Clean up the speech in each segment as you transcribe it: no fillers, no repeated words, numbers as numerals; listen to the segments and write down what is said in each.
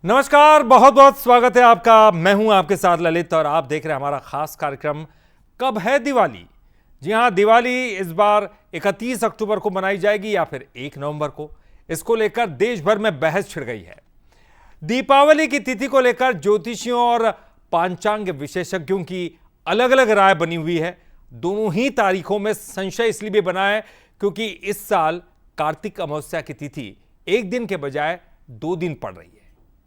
नमस्कार, बहुत बहुत स्वागत है आपका। मैं हूं आपके साथ ललित और आप देख रहे हैं हमारा खास कार्यक्रम कब है दिवाली। जी हां, दिवाली इस बार 31 अक्टूबर को मनाई जाएगी या फिर 1 नवंबर को। इसको लेकर देश भर में बहस छिड़ गई है। दीपावली की तिथि को लेकर ज्योतिषियों और पांचांग विशेषज्ञों की अलग अलग राय बनी हुई है। दोनों ही तारीखों में संशय इसलिए भी बना है क्योंकि इस साल कार्तिक अमावस्या की तिथि एक दिन के बजाय 2 दिन पड़ रही है।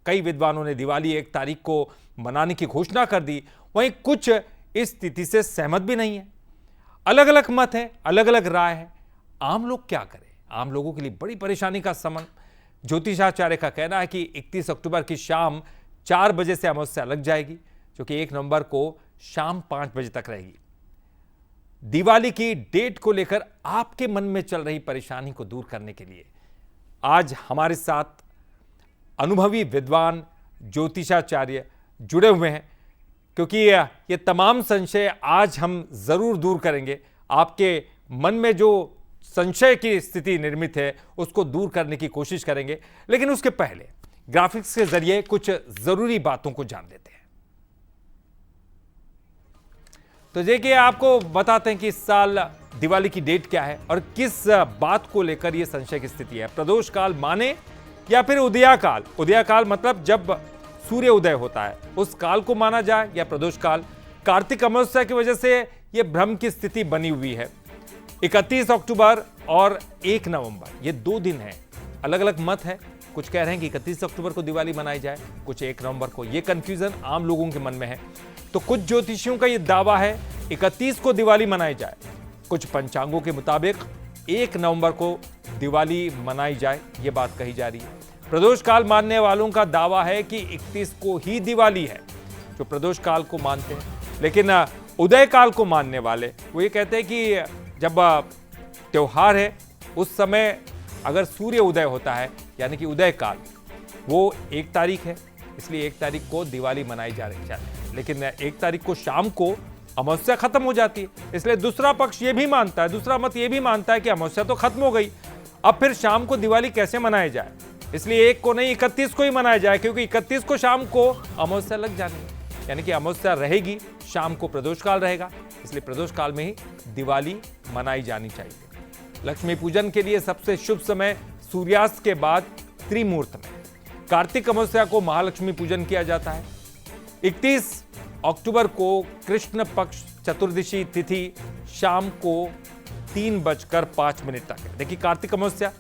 कई विद्वानों ने दिवाली 1 तारीख को मनाने की घोषणा कर दी, वहीं कुछ इस तिथि से सहमत भी नहीं है। अलग अलग मत है, अलग अलग राय है। आम लोग क्या करें? आम लोगों के लिए बड़ी परेशानी का समय। ज्योतिषाचार्य का कहना है कि 31 अक्टूबर की शाम 4 बजे से अमावस्या लग जाएगी, जो कि 1 नवंबर को शाम 5 बजे तक रहेगी। दिवाली की डेट को लेकर आपके मन में चल रही परेशानी को दूर करने के लिए आज हमारे साथ अनुभवी विद्वान ज्योतिषाचार्य जुड़े हुए हैं, क्योंकि ये तमाम संशय आज हम जरूर दूर करेंगे। आपके मन में जो संशय की स्थिति निर्मित है उसको दूर करने की कोशिश करेंगे, लेकिन उसके पहले ग्राफिक्स के जरिए कुछ जरूरी बातों को जान लेते हैं। तो देखिए, आपको बताते हैं कि इस साल दिवाली की डेट क्या है और किस बात को लेकर यह संशय की स्थिति है। प्रदोष काल माने या फिर उदया काल। उदया काल मतलब जब सूर्य उदय होता है उस काल को माना जाए, या प्रदोष काल। कार्तिक अमावस्या की वजह से यह भ्रम की स्थिति बनी हुई है। 31 अक्टूबर और 1 नवंबर ये 2 दिन हैं। अलग अलग मत है। कुछ कह रहे हैं कि 31 अक्टूबर को दिवाली मनाई जाए, कुछ 1 नवंबर को। यह कंफ्यूजन आम लोगों के मन में है। तो कुछ ज्योतिषियों का यह दावा है 31 को दिवाली मनाई जाए, कुछ पंचांगों के मुताबिक 1 नवंबर को दिवाली मनाई जाए, यह बात कही जा रही है। प्रदोष काल मानने वालों का दावा है कि 31 को ही दिवाली है, जो प्रदोष काल को मानते हैं। लेकिन उदय काल को मानने वाले वो ये कहते हैं कि जब त्योहार है उस समय अगर सूर्य उदय होता है, यानी कि उदय काल, वो 1 तारीख है, इसलिए 1 तारीख को दिवाली मनाई जा रही है। लेकिन 1 तारीख को शाम को अमावस्या खत्म हो जाती है, इसलिए दूसरा पक्ष ये भी मानता है, दूसरा मत ये भी मानता है कि अमावस्या तो खत्म हो गई, अब फिर शाम को दिवाली कैसे मनाई जाए। इसलिए 1 को नहीं 31 को ही मनाया जाए, क्योंकि 31 को शाम को अमावस्या लग जानी है, यानी कि अमावस्या रहेगी, शाम को प्रदोष काल रहेगा, इसलिए प्रदोष काल में ही दिवाली मनाई जानी चाहिए। लक्ष्मी पूजन के लिए सबसे शुभ समय सूर्यास्त के बाद त्रिमुहूर्त में। कार्तिक अमावस्या को महालक्ष्मी पूजन किया जाता है। 31 अक्टूबर को कृष्ण पक्ष चतुर्दशी तिथि शाम को 3:05 तक है। देखिए, कार्तिक अमावस्या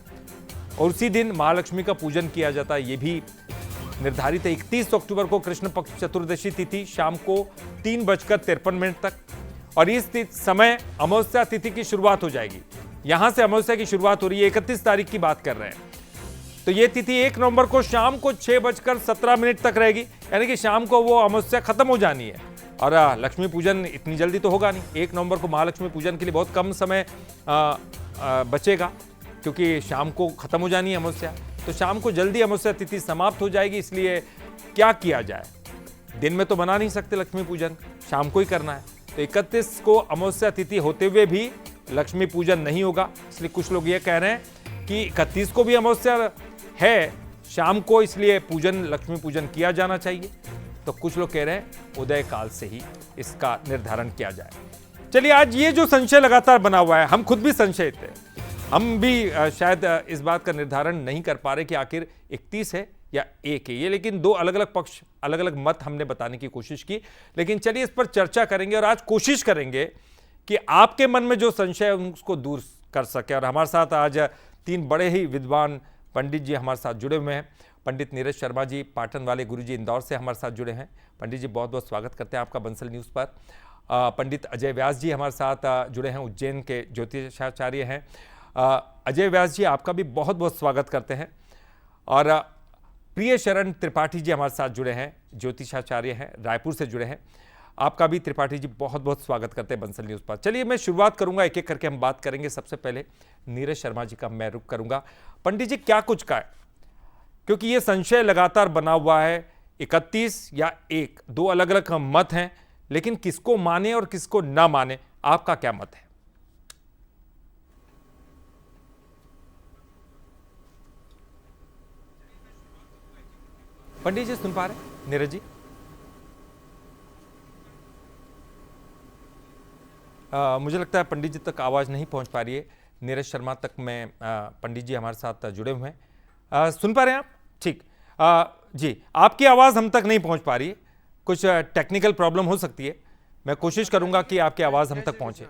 और उसी दिन महालक्ष्मी का पूजन किया जाता है, यह भी निर्धारित है। 31 अक्टूबर को कृष्ण पक्ष चतुर्दशी तिथि शाम को 3:53 तक, और इस समय अमावस्या तिथि की शुरुआत हो जाएगी। यहां से अमावस्या की शुरुआत हो रही है, 31 तारीख की बात कर रहे हैं। तो यह तिथि 1 नवंबर को शाम को 6:17 तक रहेगी, यानी कि शाम को वो अमावस्या खत्म हो जानी है। और लक्ष्मी पूजन इतनी जल्दी तो होगा नहीं। 1 नवंबर को महालक्ष्मी पूजन के लिए बहुत कम समय बचेगा, क्योंकि शाम को खत्म हो जानी है अमावस्या। तो शाम को जल्दी अमावस्या तिथि समाप्त हो जाएगी, इसलिए क्या किया जाए? दिन में तो बना नहीं सकते लक्ष्मी पूजन, शाम को ही करना है। तो 31 को अमावस्या तिथि होते हुए भी लक्ष्मी पूजन नहीं होगा, इसलिए कुछ लोग ये कह रहे हैं कि 31 को भी अमावस्या है शाम को, इसलिए पूजन लक्ष्मी पूजन किया जाना चाहिए। तो कुछ लोग कह रहे हैं उदय काल से ही इसका निर्धारण किया जाए। चलिए, आज ये जो संशय लगातार बना हुआ है, हम खुद भी संशयित थे। हम भी शायद इस बात का निर्धारण नहीं कर पा रहे कि आखिर 31 है या 1 है ये, लेकिन 2 अलग अलग पक्ष, अलग अलग मत हमने बताने की कोशिश की। लेकिन चलिए, इस पर चर्चा करेंगे और आज कोशिश करेंगे कि आपके मन में जो संशय है उसको दूर कर सके। और हमारे साथ आज 3 बड़े ही विद्वान पंडित जी हमारे साथ जुड़े हुए हैं। पंडित नीरज शर्मा जी, पाटन वाले गुरुजी इंदौर से हमारे साथ जुड़े हैं। पंडित जी, बहुत बहुत स्वागत करते हैं आपका बंसल न्यूज़ पर। पंडित अजय व्यास जी हमारे साथ जुड़े हैं, उज्जैन के ज्योतिषाचार्य हैं। अजय व्यास जी, आपका भी बहुत बहुत स्वागत करते हैं। और प्रिय शरण त्रिपाठी जी हमारे साथ जुड़े हैं, ज्योतिषाचार्य हैं, रायपुर से जुड़े हैं। आपका भी त्रिपाठी जी बहुत बहुत स्वागत करते हैं बंसल न्यूज़ पर। चलिए, मैं शुरुआत करूंगा, एक एक करके हम बात करेंगे। सबसे पहले नीरज शर्मा जी का मैं रुख करूंगा। पंडित जी, क्या कुछ का है, क्योंकि ये संशय लगातार बना हुआ है। 31 या 1, 2 अलग अलग मत हैं, लेकिन किसको माने और किसको ना माने, आपका क्या मत है? पंडित जी सुन पा रहे हैं? नीरज जी मुझे लगता है पंडित जी तक आवाज़ नहीं पहुंच पा रही है। नीरज शर्मा तक में पंडित जी हमारे साथ जुड़े हुए हैं। सुन पा रहे हैं आप? ठीक। जी, आपकी आवाज़ हम तक नहीं पहुंच पा रही है, कुछ टेक्निकल प्रॉब्लम हो सकती है। मैं कोशिश करूंगा कि आपकी आवाज़ हम तक पहुंचे।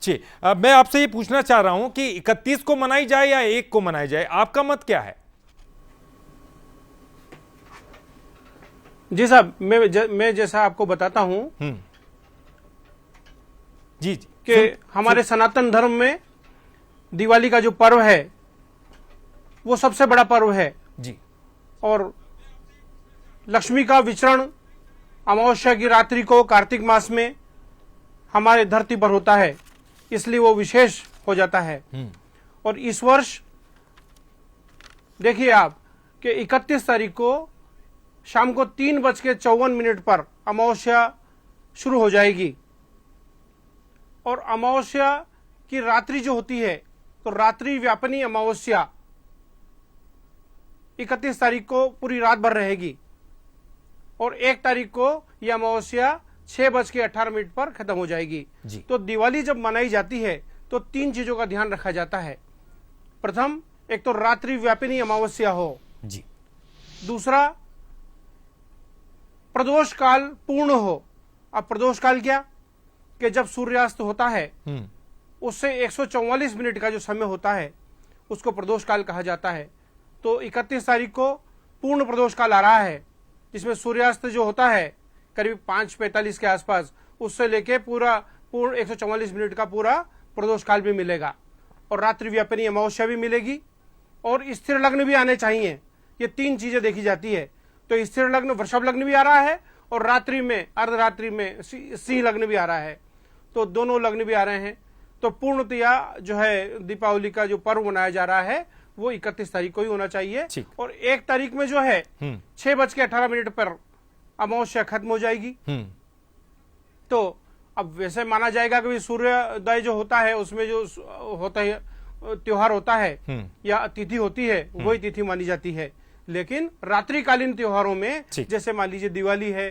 जी, मैं आपसे ये पूछना चाह रहा हूं कि 31 को मनाई जाए या 1 को मनाई जाए, आपका मत क्या है? जी साहब, मैं जैसा आपको बताता हूं जी कि हमारे सनातन धर्म में दिवाली का जो पर्व है वो सबसे बड़ा पर्व है जी। और लक्ष्मी का विचरण अमावस्या की रात्रि को कार्तिक मास में हमारे धरती पर होता है, इसलिए वो विशेष हो जाता है। और इस वर्ष देखिए आप कि 31 तारीख को शाम को 3:54 पर अमावस्या शुरू हो जाएगी और अमावस्या की रात्रि जो होती है तो रात्रि व्यापिनी अमावस्या 31 तारीख को पूरी रात भर रहेगी और 1 तारीख को यह अमावस्या 6:18 पर खत्म हो जाएगी। तो दिवाली जब मनाई जाती है तो 3 चीजों का ध्यान रखा जाता है। प्रथम, एक तो रात्रि व्यापिनी अमावस्या हो जी। दूसरा, प्रदोष काल पूर्ण हो। अब प्रदोष काल क्या कि जब सूर्यास्त होता है उससे 144 मिनट का जो समय होता है उसको प्रदोष काल कहा जाता है। तो 31 तारीख को पूर्ण प्रदोष काल आ रहा है जिसमें सूर्यास्त जो होता है करीब 5:45 के आसपास, उससे लेके पूर्ण 144 मिनट का पूरा प्रदोष काल भी मिलेगा और रात्रि व्यापिनी अमावस्या भी मिलेगी और स्थिर लग्न भी आने चाहिए। ये 3 चीजें देखी जाती है। तो स्थिर लग्न वृषभ लग्न भी आ रहा है और रात्रि में अर्धरात्रि में सिंह लग्न भी आ रहा है, तो दोनों लग्न भी आ रहे हैं। तो पूर्णतया जो है दीपावली का जो पर्व मनाया जा रहा है वो 31 तारीख को ही होना चाहिए और 1 तारीख में जो है 6:18 पर अमावस्या खत्म हो जाएगी। तो अब वैसे माना जाएगा कि सूर्योदय जो होता है उसमें जो होता है त्योहार होता है या तिथि होती है वही तिथि मानी जाती है, लेकिन रात्रिकालीन त्योहारों में जैसे मान लीजिए दिवाली है,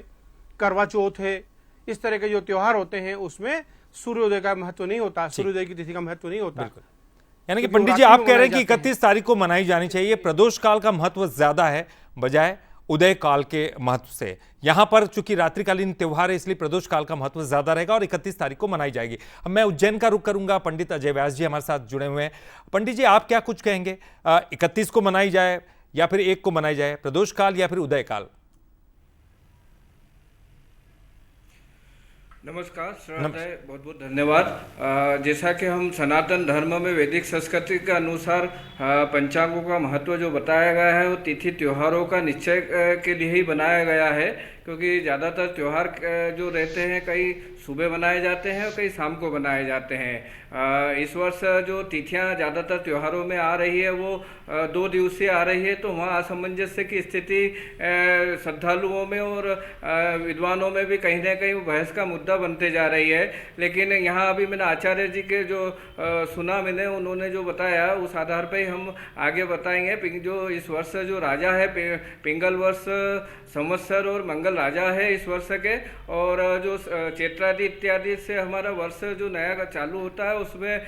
करवा चौथ है, इस तरह के जो त्योहार होते हैं उसमें सूर्योदय का महत्व नहीं होता, सूर्योदय की तिथि का महत्व नहीं होता। यानी कि पंडित जी आप कह रहे हैं कि 31 तारीख को मनाई जानी चाहिए, प्रदोष काल का महत्व ज्यादा है बजाय उदय काल के महत्व से। यहां पर चूंकि रात्रिकालीन त्योहार है इसलिए प्रदोष काल का महत्व ज्यादा रहेगा और 31 तारीख को मनाई जाएगी। अब मैं उज्जैन का रुख करूंगा, पंडित अजय व्यास जी हमारे साथ जुड़े हुए हैं। पंडित जी आप क्या कुछ कहेंगे, 31 को मनाई जाए या फिर 1 को मनाई जाए, प्रदोष काल या फिर उदय काल? नमस्कार श्रोताएं, बहुत बहुत धन्यवाद। जैसा कि हम सनातन धर्म में वैदिक संस्कृति के अनुसार पंचांगों का महत्व जो बताया गया है वो तिथि त्योहारों का निश्चय के लिए ही बनाया गया है, क्योंकि ज़्यादातर त्यौहार जो रहते हैं कई सुबह बनाए जाते हैं और कई शाम को बनाए जाते हैं। इस वर्ष जो तिथियां ज़्यादातर त्योहारों में आ रही है वो 2 दिवसीय आ रही है, तो वहाँ असमंजस्य की स्थिति श्रद्धालुओं में और विद्वानों में भी कहीं ना कहीं बहस का मुद्दा बनते जा रही है। लेकिन यहाँ अभी मैंने आचार्य जी के जो सुना मैंने, उन्होंने जो बताया उस आधार पर ही हम आगे बताएंगे। जो इस वर्ष जो राजा है पिंगल वर्ष संवत्सर और मंगल राजा है इस वर्ष के, और जो चैत्रादि इत्यादि से हमारा वर्ष जो नया चालू होता है उसमें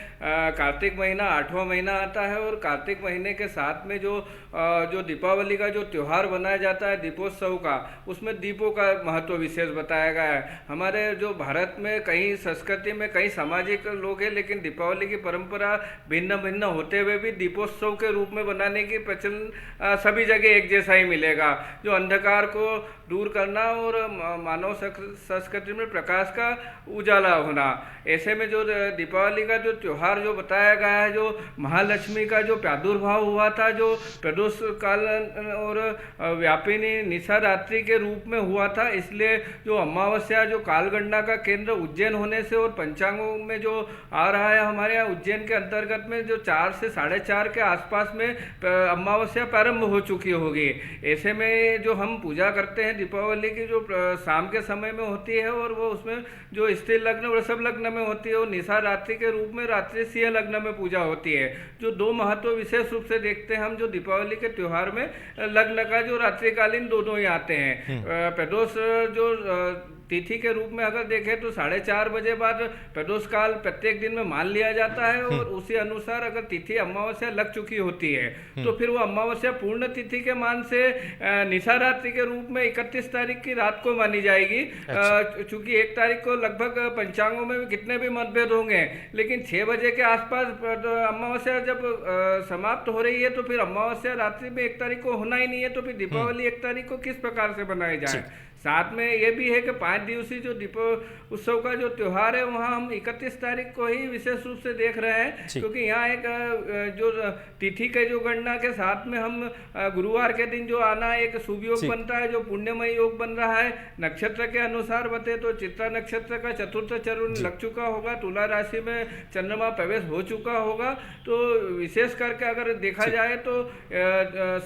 कार्तिक महीना 8वां महीना आता है और कार्तिक महीने के साथ में जो दीपावली का जो त्यौहार बनाया जाता है दीपोत्सव का, उसमें दीपों का महत्व विशेष बताया गया है। हमारे जो भारत में कई संस्कृति में कई सामाजिक लोग हैं, लेकिन दीपावली की परंपरा भिन्न भिन्न होते हुए भी दीपोत्सव के रूप में बनाने की प्रचलन सभी जगह एक जैसा ही मिलेगा। जो अंधकार को दूर करना और मानव संस्कृति में प्रकाश का उजाला होना, ऐसे में जो दीपावली का जो त्यौहार जो बताया गया है, जो महालक्ष्मी का जो प्रादुर्भाव हुआ था, जो प्रदोष काल और व्यापिनी निशा रात्रि के रूप में हुआ था, इसलिए जो अमावस्या जो कालगणना का केंद्र उज्जैन होने से और पंचांगों में जो आ रहा है हमारे यहाँ उज्जैन के अंतर्गत में जो 4 से 4:30 के आसपास में अमावस्या प्रारंभ हो चुकी होगी। ऐसे में जो हम पूजा करते हैं दीपावली दीपावली की जो शाम के समय में होती है, और वो उसमें जो स्त्री लग्न वृषभ लग्न में होती है, वो निशा रात्रि के रूप में रात्रि सिंह लग्न में पूजा होती है। जो दो महत्व विशेष रूप से देखते हैं हम जो दीपावली के त्योहार में, लग्न का जो रात्रिकालीन दोनों ही आते हैं। प्रदोष जो तिथि के रूप में अगर देखें तो 4:30 बजे बाद प्रदोष काल प्रत्येक दिन में मान लिया जाता है, और उसी अनुसार अगर तिथि अमावस्या लग चुकी होती है तो फिर वो अमावस्या पूर्ण तिथि के मान से निशा रात्रि के रूप में 31 तारीख की रात को मानी जाएगी। चूंकि 1 तारीख को लगभग पंचांगों में कितने भी मतभेद होंगे, लेकिन 6 बजे के आसपास अमावस्या जब समाप्त हो रही है तो फिर अमावस्या रात्रि में 1 तारीख को होना ही नहीं है, तो फिर दीपावली 1 तारीख को किस प्रकार से बनाई जाए। साथ में ये भी है कि 5 दिवसीय जो दीपोत्सव उत्सव का जो त्योहार है वहाँ हम 31 तारीख को ही विशेष रूप से देख रहे हैं, क्योंकि यहाँ एक जो तिथि के जो गणना के साथ में हम गुरुवार के दिन जो आना एक शुभ योग बनता है, जो पुण्यमय योग बन रहा है। नक्षत्र के अनुसार बते तो चित्रा नक्षत्र का चतुर्थ चरण लग चुका होगा, तुला राशि में चंद्रमा प्रवेश हो चुका होगा। तो विशेष करके अगर देखा जाए तो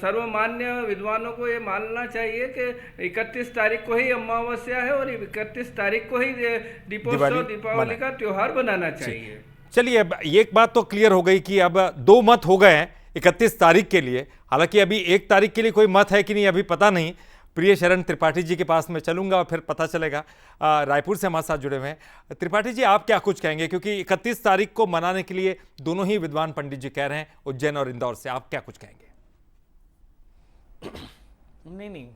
सर्वमान्य विद्वानों को ये मानना चाहिए कि 31 तारीख को ही अमावस्या है और 31 तारीख को ही दीपावली का त्योहार बनाना चाहिए। चलिए, अब एक बात तो क्लियर हो गई कि अब 2 मत हो गए हैं 31 तारीख के लिए। हालांकि अभी 1 तारीख के लिए कोई मत है कि नहीं अभी पता नहीं। प्रिय शरण त्रिपाठी जी के पास में चलूंगा और फिर पता चलेगा। रायपुर से हमारे साथ जुड़े हुए हैं त्रिपाठी जी, आप क्या कुछ कहेंगे, क्योंकि 31 तारीख को मनाने के लिए दोनों ही विद्वान पंडित जी कह रहे हैं, उज्जैन और इंदौर से। आप क्या कुछ कहेंगे? नहीं,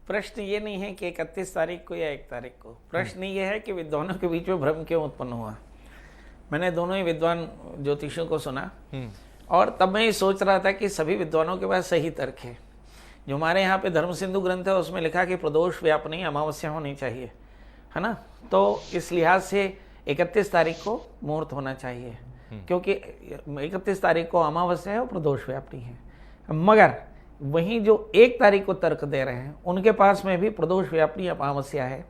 प्रश्न ये नहीं है कि 31 तारीख को या 1 तारीख को। प्रश्न ये है कि विद्वानों के बीच में भ्रम क्यों उत्पन्न हुआ। मैंने दोनों ही विद्वान ज्योतिषियों को सुना और तब मैं ये सोच रहा था कि सभी विद्वानों के पास सही तर्क है। जो हमारे यहाँ पे धर्म सिंधु ग्रंथ है उसमें लिखा कि प्रदोष व्यापनी अमावस्या होनी चाहिए, है ना। तो इस लिहाज से 31 तारीख को मुहूर्त होना चाहिए, क्योंकि 31 तारीख को अमावस्या है और प्रदोष व्यापनी है। मगर वहीं जो 1 तारीख को तर्क दे रहे हैं उनके पास में भी प्रदोष व्यापनी अमावस्या है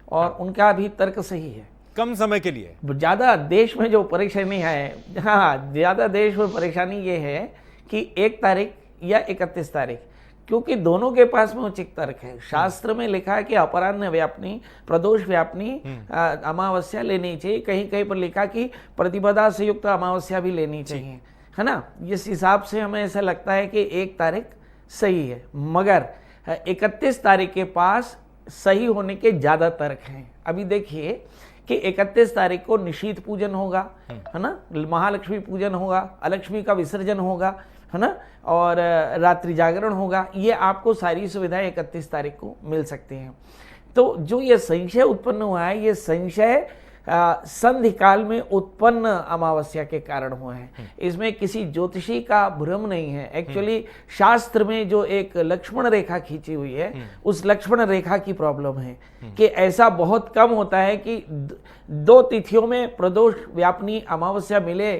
और उनका भी तर्क सही है। कम समय के लिए ज्यादा देश में जो परेशानी है, हाँ, ज्यादा देश में परेशानी ये है कि 1 तारीख या 31 तारीख, क्योंकि दोनों के पास में उचित तर्क है। शास्त्र में लिखा है कि अपराह्न व्यापनी प्रदोष व्यापनी अमावस्या लेनी चाहिए। कहीं कहीं पर लिखा कि प्रतिपदा से युक्त अमावस्या भी लेनी चाहिए, है ना। इस हिसाब से हमें ऐसा लगता है कि 1 तारीख सही है, मगर 31 तारीख के पास सही होने के ज्यादा तर्क हैं। अभी देखिए कि 31 तारीख को निशीथ पूजन होगा, है ना, महालक्ष्मी पूजन होगा, अलक्ष्मी का विसर्जन होगा, है ना, और रात्रि जागरण होगा। ये आपको सारी सुविधाएं 31 तारीख को मिल सकती हैं। तो जो ये संशय उत्पन्न हुआ है, ये संशय संधि काल में उत्पन्न अमावस्या के कारण हुए हैं। इसमें किसी ज्योतिषी का भ्रम नहीं है। एक्चुअली शास्त्र में जो एक लक्ष्मण रेखा खींची हुई है, उस लक्ष्मण रेखा की प्रॉब्लम है कि ऐसा बहुत कम होता है कि 2 तिथियों में प्रदोष व्यापनी अमावस्या मिले।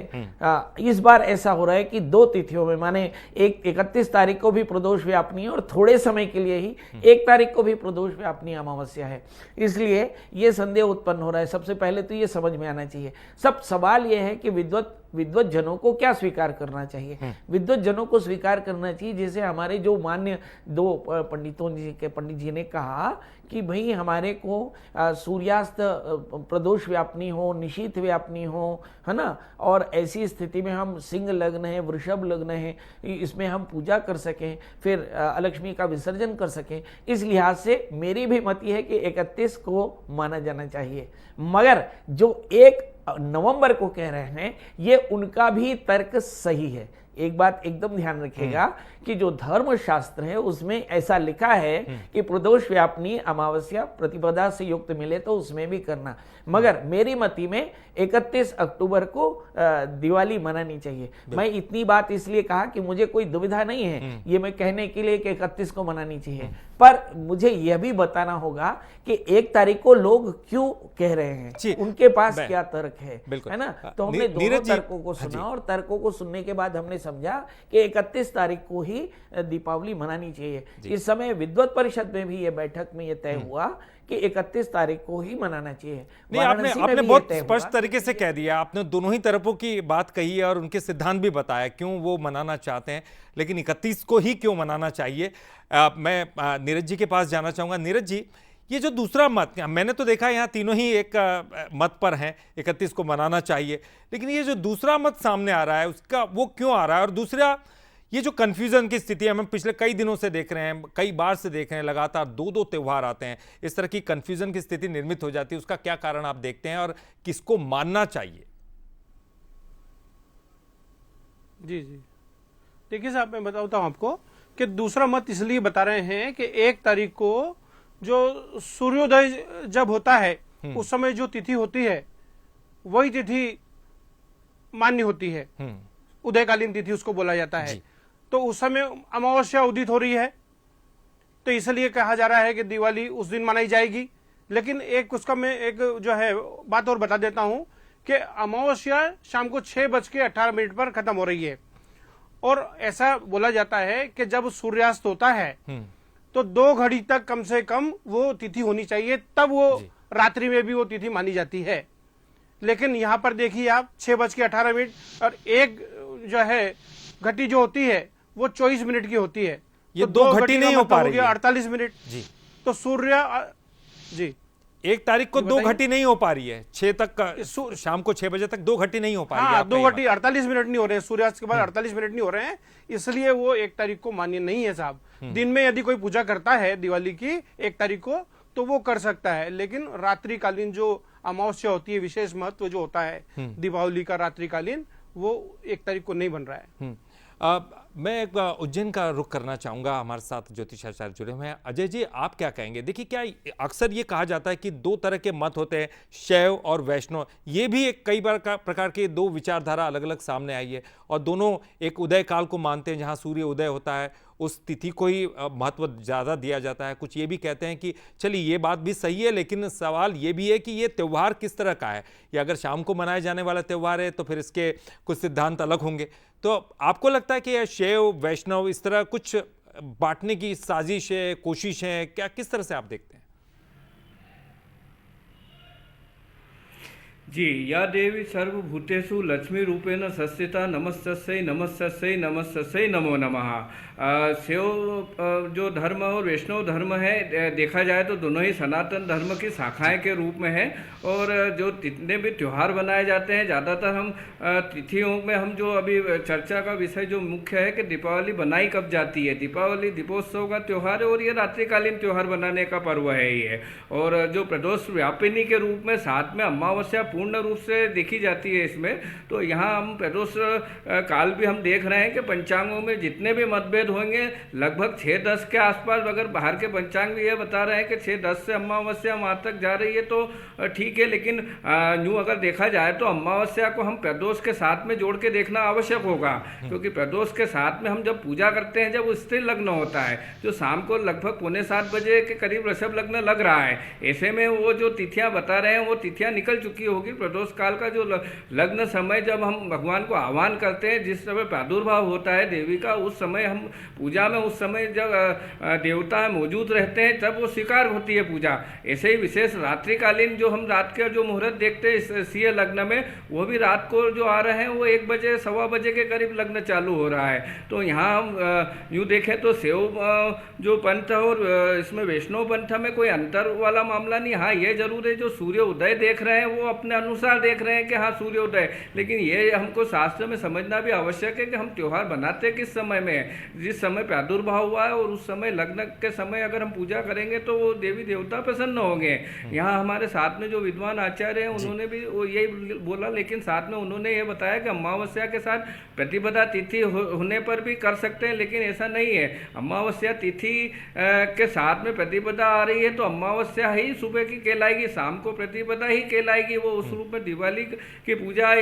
इस बार ऐसा हो रहा है कि 2 तिथियों में, माने 31 तारीख को भी प्रदोष व्यापनी है और थोड़े समय के लिए ही 1 तारीख को भी प्रदोष व्यापनी अमावस्या है। इसलिए ये संदेह उत्पन्न हो रहा है। सबसे पहले तो ये समझ में आना चाहिए। सब सवाल ये है कि विद्वत जनों को क्या स्वीकार करना चाहिए। विद्वत जनों को स्वीकार करना चाहिए, जैसे हमारे जो मान्य 2 पंडित जी ने कहा कि भाई हमारे को सूर्यास्त प्रदोष व्यापनी हो, निशीथ व्यापनी हो, है ना, और ऐसी स्थिति में हम सिंह लग्न है, वृषभ लग्न है, इसमें हम पूजा कर सकें, फिर अलक्ष्मी का विसर्जन कर सकें। इस लिहाज से मेरी भी मत यह है कि 31 को माना जाना चाहिए। मगर जो 1 नवंबर को कह रहे हैं, ये उनका भी तर्क सही है। एक बात एकदम ध्यान रखिएगा कि जो धर्म शास्त्र है उसमें ऐसा लिखा है कि प्रदोष व्यापनी अमावस्या प्रतिपदा से युक्त मिले तो उसमें भी करना। मगर मेरी मति में 31 अक्टूबर को दिवाली मनानी चाहिए। मैं इतनी बात इसलिए कहा कि मुझे कोई दुविधा नहीं है ये मैं कहने के लिए कि 31 को मनानी चाहिए, पर मुझे यह भी बताना होगा कि 1 तारीख को लोग क्यों कह रहे हैं, उनके पास क्या तर्क है ना। तो हमने दोनों तर्कों को सुना और तर्कों को सुनने के बाद हमने समझा कि 31 तारीख को ही दीपावली मनानी चाहिए। इस समय विद्वत परिषद में भी ये बैठक में ये तय हुआ कि 31 तारीख को ही मनाना चाहिए। नहीं, आपने बहुत स्पष्ट तरीके से कह दिया, आपने दोनों ही तरफों की बात कही है और उनके सिद्धांत भी बताया क्यों वो मनाना चाहते हैं, लेकिन 31 को ही क्यों मनाना चाहिए। मैं नीरज जी के पास जाना चाहूंगा। नीरज जी, ये जो दूसरा मत, मैंने तो देखा यहाँ तीनों ही एक मत पर हैं, 31 को मनाना चाहिए, लेकिन ये जो दूसरा मत सामने आ रहा है उसका वो क्यों आ रहा है? और दूसरा, ये जो कंफ्यूजन की स्थिति हम पिछले कई दिनों से देख रहे हैं, कई बार से देख रहे हैं, लगातार दो त्यौहार आते हैं, इस तरह की कंफ्यूजन की स्थिति निर्मित हो जाती है, उसका क्या कारण आप देखते हैं और किसको मानना चाहिए? जी जी, देखिए साहब, मैं बताता हूं आपको कि दूसरा मत इसलिए बता रहे हैं कि 1 तारीख को जो सूर्योदय जब होता है उस समय जो तिथि होती है वही तिथि मान्य होती है, उदयकालीन तिथि उसको बोला जाता है। तो उस समय अमावस्या उदित हो रही है, तो इसलिए कहा जा रहा है कि दिवाली उस दिन मनाई जाएगी। लेकिन एक उसका मैं एक जो है बात और बता देता हूं कि अमावस्या शाम को 6:18 पर खत्म हो रही है, और ऐसा बोला जाता है कि जब सूर्यास्त होता है तो 2 घड़ी तक कम से कम वो तिथि होनी चाहिए, तब वो रात्रि में भी वो तिथि मानी जाती है। लेकिन यहाँ पर देखिए आप 6:18 और एक जो है घटी जो होती है वो 24 मिनट की होती है। ये तो 2 घटी नहीं हो पा रही है, 48 मिनट जी। तो सूर्य जी 1 तारीख को 2 घटी नहीं हो पा रही है, 6 तक, शाम को 6 बजे तक 2 घटी नहीं हो पा रही है। हाँ, 2 घटी 48 मिनट नहीं हो रहे हैं, सूर्यास्त के बाद 48 मिनट नहीं हो रहे हैं, इसलिए वो 1 तारीख को मान्य नहीं है साहब। दिन में यदि कोई पूजा करता है दिवाली की 1 तारीख को तो वो कर सकता है, लेकिन रात्रिकालीन जो अमावस्या होती है, विशेष महत्व जो होता है दीपावली का रात्रिकालीन, वो 1 तारीख को नहीं बन रहा है। मैं एक उज्जैन का रुख करना चाहूंगा, हमारे साथ ज्योतिषाचार्य जुड़े हुए हैं। अजय जी, आप क्या कहेंगे? देखिए, क्या अक्सर ये कहा जाता है कि 2 तरह के मत होते हैं, शैव और वैष्णव। ये भी एक कई बार प्रकार के 2 विचारधारा अलग अलग सामने आई है, और दोनों एक उदय काल को मानते हैं जहां सूर्य उदय होता है, उस तिथि को ही महत्व ज़्यादा दिया जाता है। कुछ ये भी कहते हैं कि चलिए ये बात भी सही है, लेकिन सवाल ये भी है कि ये त्यौहार किस तरह का है। या अगर शाम को मनाए जाने वाला त्यौहार है तो फिर इसके कुछ सिद्धांत अलग होंगे। तो आपको लगता है कि यह शैव वैष्णव इस तरह कुछ बांटने की साजिश है, कोशिश है क्या? किस तरह से आप देखते हैं? जी, या देवी सर्वभूतेषु लक्ष्मी रूपेण संस्थिता नमस्तस्यै नमस्तस्यै नमस्तस्यै नमो नमः। शैव जो धर्म और वैष्णव धर्म है, देखा जाए तो दोनों ही सनातन धर्म की शाखाएं के रूप में है। और जो जितने भी त्यौहार बनाए जाते हैं, ज़्यादातर हम तिथियों में हम जो अभी चर्चा का विषय जो मुख्य है कि दीपावली बनाई कब जाती है। दीपावली दीपोत्सव का त्यौहार है और ये रात्रिकालीन त्यौहार बनाने का पर्व है ये। और जो प्रदोष व्यापिनी के रूप में साथ में अमावस्या पूर्ण रूप से देखी जाती है इसमें। तो यहाँ हम प्रदोष काल भी हम देख रहे हैं कि पंचांगों में जितने भी मतभेद होंगे लगभग 6-10 के आसपास, अगर बाहर के पंचांग भी ये बता रहे हैं कि 6-10 से अमावस्या वहाँ तक जा रही है तो ठीक है। लेकिन यूँ अगर देखा जाए तो अमावस्या को हम प्रदोष के साथ में जोड़ के देखना आवश्यक होगा, क्योंकि प्रदोष के साथ में हम जब पूजा करते हैं, जब स्थिर लग्न होता है जो शाम को लगभग 6:45 बजे के करीब वृषभ लग्न लग रहा है, ऐसे में वो जो तिथियां बता रहे हैं वो तिथियां निकल चुकी होगी। प्रदोष काल का जो लग्न समय जब हम भगवान को आह्वान करते हैं, जिस समय प्रादुर्भाव होता है देवी का, उस समय हम पूजा में, उस समय जब देवता मौजूद रहते हैं तब वो स्वीकार होती है पूजा। ऐसे ही विशेष रात्रिकालीन जो हम रात के जो मुहूर्त देखते हैं सीए लग्न में, वो भी रात को जो आ रहे हैं वो 1 बजे 1:15 बजे के करीब लग्न चालू हो रहा है। तो यहाँ हम यूँ देखें तो शैव जो पंथ और इसमें वैष्णव पंथ में कोई अंतर वाला मामला नहीं। हाँ, ये जरूर है जो सूर्य उदय देख रहे हैं वो अपने अनुसार देख रहे हैं कि हाँ सूर्योदय, लेकिन ये हमको शास्त्र में समझना भी आवश्यक है कि हम त्यौहार बनाते किस समय में है। जिस समय प्रादुर्भाव हुआ है और उस समय लग्न के समय अगर हम पूजा करेंगे तो वो देवी देवता प्रसन्न होंगे। यहाँ हमारे साथ में जो विद्वान आचार्य हैं उन्होंने भी यही बोला, लेकिन साथ में उन्होंने ये बताया कि अमावस्या के साथ प्रतिपदा तिथि होने पर भी कर सकते हैं, लेकिन ऐसा नहीं है। अमावस्या तिथि के साथ में प्रतिपदा आ रही है तो अमावस्या ही सुबह की कहलाएगी, शाम को प्रतिपदा ही कहलाएगी। वो उस रूप में दिवाली की पूजा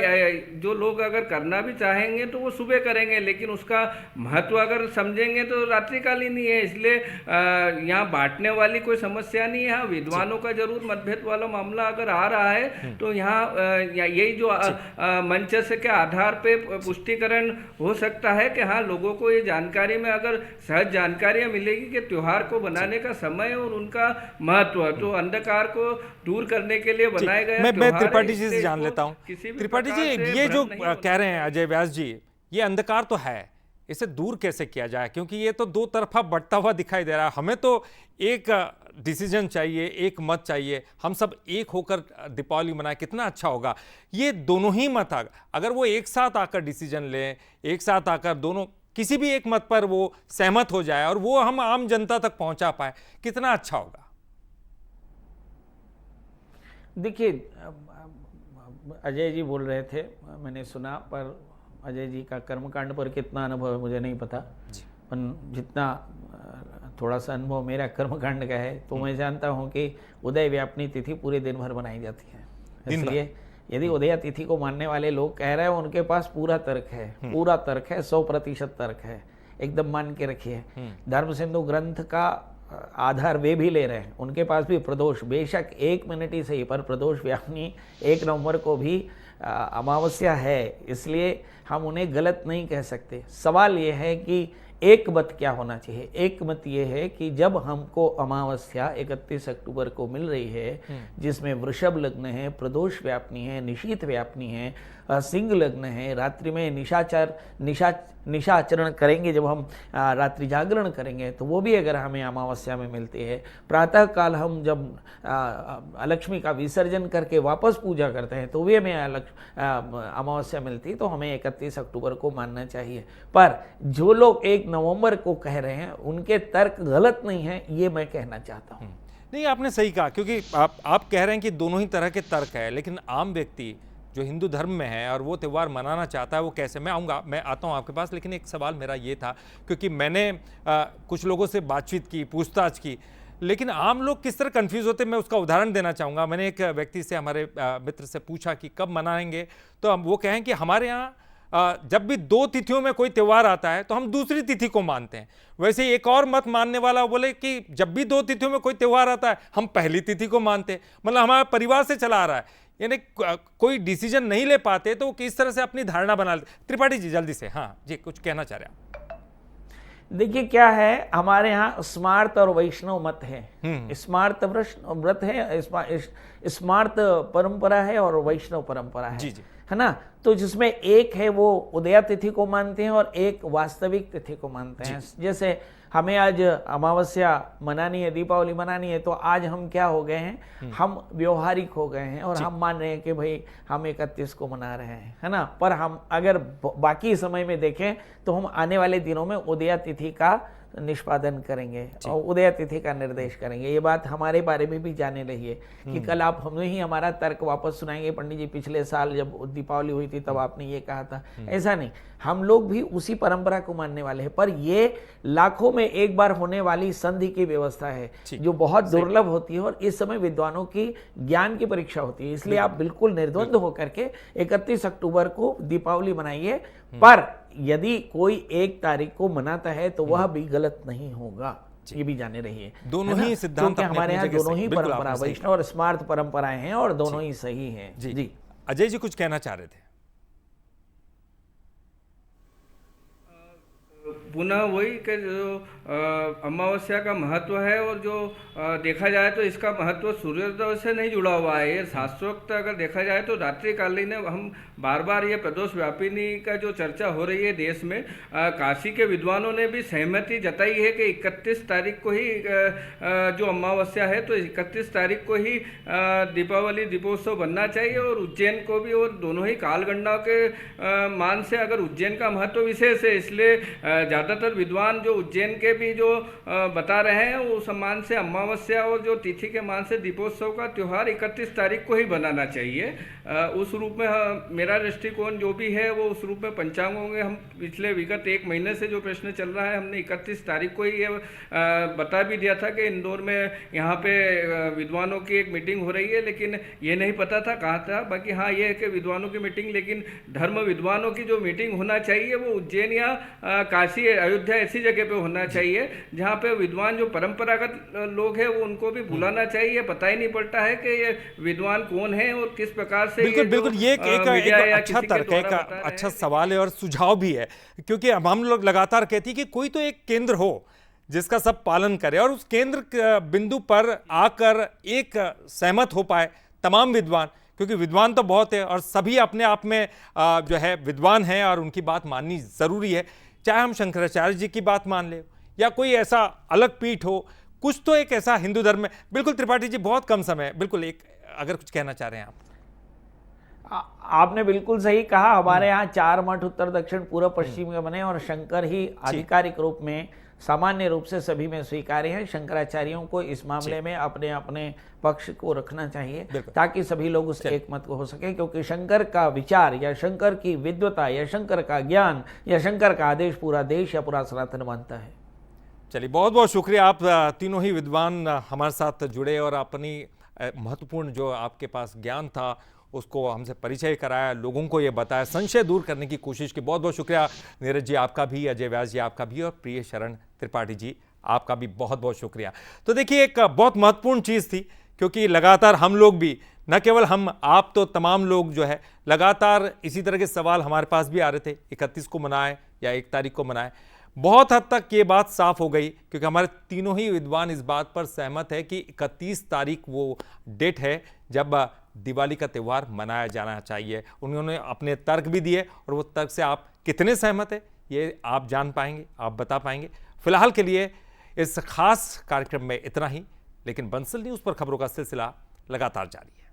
जो लोग अगर करना भी चाहेंगे तो वो सुबह करेंगे, लेकिन उसका महत्व अगर समझेंगे तो रात्रिकालीन ही है। इसलिए यहाँ बांटने वाली कोई समस्या नहीं है। यहाँ विद्वानों का जरूर मतभेद वाला मामला अगर आ रहा है तो यहाँ यही जो मंच से के आधार पे पुष्टिकरण हो सकता है कि हाँ, लोगों को ये जानकारी में अगर सहज जानकारियाँ मिलेगी कि त्योहार को बनाने का समय और उनका महत्व, तो अंधकार को दूर करने के लिए बनाए गए मैं त्रिपाठी जी से जान लेता हूँ। त्रिपाठी जी, ये जो कह रहे हैं अजय व्यास जी, ये अंधकार तो है, इसे दूर कैसे किया जाए? क्योंकि ये तो दो तरफा बढ़ता हुआ दिखाई दे रहा है। हमें तो एक डिसीजन चाहिए, एक मत चाहिए, हम सब एक होकर दीपावली मनाए, कितना अच्छा होगा। ये दोनों ही मत अगर वो एक साथ आकर डिसीजन लें, एक साथ आकर दोनों किसी भी एक मत पर वो सहमत हो जाए और वो हम आम जनता तक पहुंचा पाए, कितना अच्छा होगा। देखिए, अजय जी बोल रहे थे, मैंने सुना, पर अजय जी का कर्मकांड पर कितना अनुभव है मुझे नहीं पता, पर जितना थोड़ा सा अनुभव मेरा कर्मकांड का है तो मैं जानता हूँ कि उदय व्यापनी तिथि पूरे दिन भर बनाई जाती है। इसलिए यदि उदय तिथि को मानने वाले लोग कह रहे हैं, उनके पास पूरा तर्क है, पूरा तर्क है, 100% तर्क है, एकदम मान के रखिए। धर्म सिंधु ग्रंथ का आधार वे भी ले रहे हैं, उनके पास भी प्रदोष, बेशक 1 मिनट ही सही, पर प्रदोष व्यापनी 1 नवंबर को भी अमावस्या है, इसलिए हम उन्हें गलत नहीं कह सकते। सवाल यह है कि एक मत क्या होना चाहिए। एक मत ये है कि जब हमको अमावस्या 31 अक्टूबर को मिल रही है, जिसमें वृषभ लग्न है, प्रदोष व्यापनी है, निशीथ व्यापनी है, सिंह लग्न है, रात्रि में निशाचरण करेंगे, जब हम रात्रि जागरण करेंगे तो वो भी अगर हमें अमावस्या में मिलती है, प्रातः काल हम जब लक्ष्मी का विसर्जन करके वापस पूजा करते हैं तो भी हमें अमावस्या मिलती है, तो हमें 31 अक्टूबर को मानना चाहिए। पर जो लोग 1 नवंबर को कह रहे हैं उनके तर्क गलत नहीं है, ये मैं कहना चाहता हूँ। नहीं, आपने सही कहा, क्योंकि आप कह रहे हैं कि दोनों ही तरह के तर्क है, लेकिन आम व्यक्ति जो हिंदू धर्म में है और वो त्यौहार मनाना चाहता है, वो कैसे? मैं आता हूँ आपके पास, लेकिन एक सवाल मेरा ये था, क्योंकि मैंने कुछ लोगों से बातचीत की, पूछताछ की, लेकिन आम लोग किस तरह कंफ्यूज होते हैं, मैं उसका उदाहरण देना चाहूँगा। मैंने एक व्यक्ति से, हमारे मित्र से पूछा कि कब मनाएंगे, तो हम वो कहें कि हमारे यहाँ जब भी 2 तिथियों में कोई त्यौहार आता है तो हम दूसरी तिथि को मानते हैं। वैसे एक और मत मानने वाला बोले कि जब भी 2 तिथियों में कोई त्यौहार आता है हम पहली तिथि को मानते हैं। मतलब हमारा परिवार से चला आ रहा है, यानी कोई डिसीजन नहीं ले पाते तो वो किस तरह से अपनी धारणा बना लेते। त्रिपाठी जी जल्दी से, हाँ जी, कुछ कहना चाह रहे हैं आप? देखिए क्या है, हमारे यहाँ स्मार्त और वैष्णव मत है। स्मार्त व्रत है, स्मार्त परंपरा है और वैष्णव परंपरा है, जी जी, है ना। तो जिसमें एक है वो उदया तिथि को मानते हैं और एक वास्तविक तिथि को मानते हैं। जैसे हमें आज अमावस्या मनानी है, दीपावली मनानी है, तो आज हम क्या हो गए हैं, हम व्यवहारिक हो गए हैं और हम मान रहे हैं कि भाई हम 31 को मना रहे हैं, है ना। पर हम अगर बाकी समय में देखें तो हम आने वाले दिनों में उदया तिथि का निष्पादन करेंगे और उदय तिथि का निर्देश करेंगे। ये बात हमारे बारे में भी जाने रही है कि कल आप हमें ही हमारा तर्क वापस सुनाएंगे, पंडित जी पिछले साल जब दीपावली हुई थी तब आपने ये कहा था। ऐसा नहीं, हम लोग भी उसी परंपरा को मानने वाले हैं, पर ये लाखों में एक बार होने वाली संधि की व्यवस्था है जो बहुत दुर्लभ होती है और इस समय विद्वानों की ज्ञान की परीक्षा होती है। इसलिए आप बिल्कुल निर्द्वंद होकर के 31 अक्टूबर को दीपावली मनाइए, पर यदि कोई 1 तारीख को मनाता है तो वह भी गलत नहीं होगा, ये भी जाने रहिए। दोनों ही सिद्धांत हमारे यहाँ दोनों ही परंपरा, वैष्णव और स्मार्त परंपराएं हैं और दोनों ही सही हैं। जी, अजय जी कुछ कहना चाह रहे थे? पुनः वही कि जो अमावस्या का महत्व है और जो देखा जाए तो इसका महत्व सूर्योदय से नहीं जुड़ा हुआ है। ये शास्त्रोक्त अगर देखा जाए तो रात्रिकालीन हम बार बार ये प्रदोष व्यापिनी का जो चर्चा हो रही है देश में, काशी के विद्वानों ने भी सहमति जताई है कि 31 तारीख को ही जो अमावस्या है तो 31 तारीख को ही दीपावली दीपोत्सव बनना चाहिए। और उज्जैन को भी, और दोनों ही कालगणना के मान से अगर उज्जैन का महत्व विशेष है, इसलिए ज़्यादातर विद्वान जो उज्जैन के भी जो बता रहे हैं उस मान से अमावस्या और जो तिथि के मान से दीपोत्सव का त्यौहार 31 तारीख को ही बनाना चाहिए। उस रूप में मेरा दृष्टिकोण जो भी है वो उस रूप में पंचांगों में हम पिछले विगत 1 महीने से जो प्रश्न चल रहा है हमने 31 तारीख को ही ये बता भी दिया था कि इंदौर में यहाँ पे विद्वानों की एक मीटिंग हो रही है, लेकिन ये नहीं पता था कहाँ था। बाकी हाँ ये है कि विद्वानों की मीटिंग, लेकिन धर्म विद्वानों की जो मीटिंग होना चाहिए वो उज्जैन या काशी अयोध्या ऐसी जगह पे होना चाहिए जहाँ पे विद्वान जो परंपरागत लोग हैं वो उनको भी बुलाना चाहिए। पता ही नहीं पड़ता है कि ये विद्वान कौन है और किस प्रकार से बिल्कुल बिल्कुल ये एक अच्छा तर्क है, एक अच्छा सवाल है और सुझाव भी है, क्योंकि हम लोग लगातार कहते हैं कि कोई तो एक केंद्र हो जिसका सब पालन करे और उस केंद्र बिंदु पर आकर एक सहमत हो पाए तमाम विद्वान, क्योंकि विद्वान तो बहुत है और सभी अपने आप में जो है विद्वान हैं और उनकी बात माननी ज़रूरी है। चाहे हम शंकराचार्य जी की बात मान ले या कोई ऐसा अलग पीठ हो, कुछ तो एक ऐसा हिंदू धर्म में। बिल्कुल त्रिपाठी जी, बहुत कम समय, बिल्कुल एक अगर कुछ कहना चाह रहे हैं आप। आपने बिल्कुल सही कहा। हमारे यहाँ 4 मठ उत्तर दक्षिण पूर्व पश्चिम में बने और शंकर ही आधिकारिक रूप में सामान्य रूप से सभी में स्वीकार्य है। शंकराचार्यों को इस मामले में अपने अपने पक्ष को रखना चाहिए ताकि सभी लोग उस एक मत को हो सके, क्योंकि शंकर का विचार या शंकर की विद्वता या शंकर का ज्ञान या शंकर का आदेश पूरा देश या पूरा सनातन मानता है। चलिए, बहुत बहुत शुक्रिया, आप तीनों ही विद्वान हमारे साथ जुड़े और अपनी महत्वपूर्ण जो आपके पास ज्ञान था उसको हमसे परिचय कराया, लोगों को ये बताया, संशय दूर करने की कोशिश की। बहुत बहुत शुक्रिया नीरज जी आपका भी, अजय व्यास जी आपका भी और प्रिय शरण त्रिपाठी जी आपका भी बहुत बहुत शुक्रिया। तो देखिए, एक बहुत महत्वपूर्ण चीज़ थी, क्योंकि लगातार हम लोग भी, न केवल हम, आप तो तमाम लोग जो है लगातार इसी तरह के सवाल हमारे पास भी आ रहे थे, 31 को मनाएं या 1 तारीख को मनाएं। बहुत हद तक ये बात साफ हो गई, क्योंकि हमारे तीनों ही विद्वान इस बात पर सहमत है कि 31 तारीख वो डेट है जब दिवाली का त्यौहार मनाया जाना चाहिए। उन्होंने अपने तर्क भी दिए और वो तर्क से आप कितने सहमत है ये आप जान पाएंगे, आप बता पाएंगे। फिलहाल के लिए इस खास कार्यक्रम में इतना ही, लेकिन बंसल न्यूज़ पर खबरों का सिलसिला लगातार जारी है।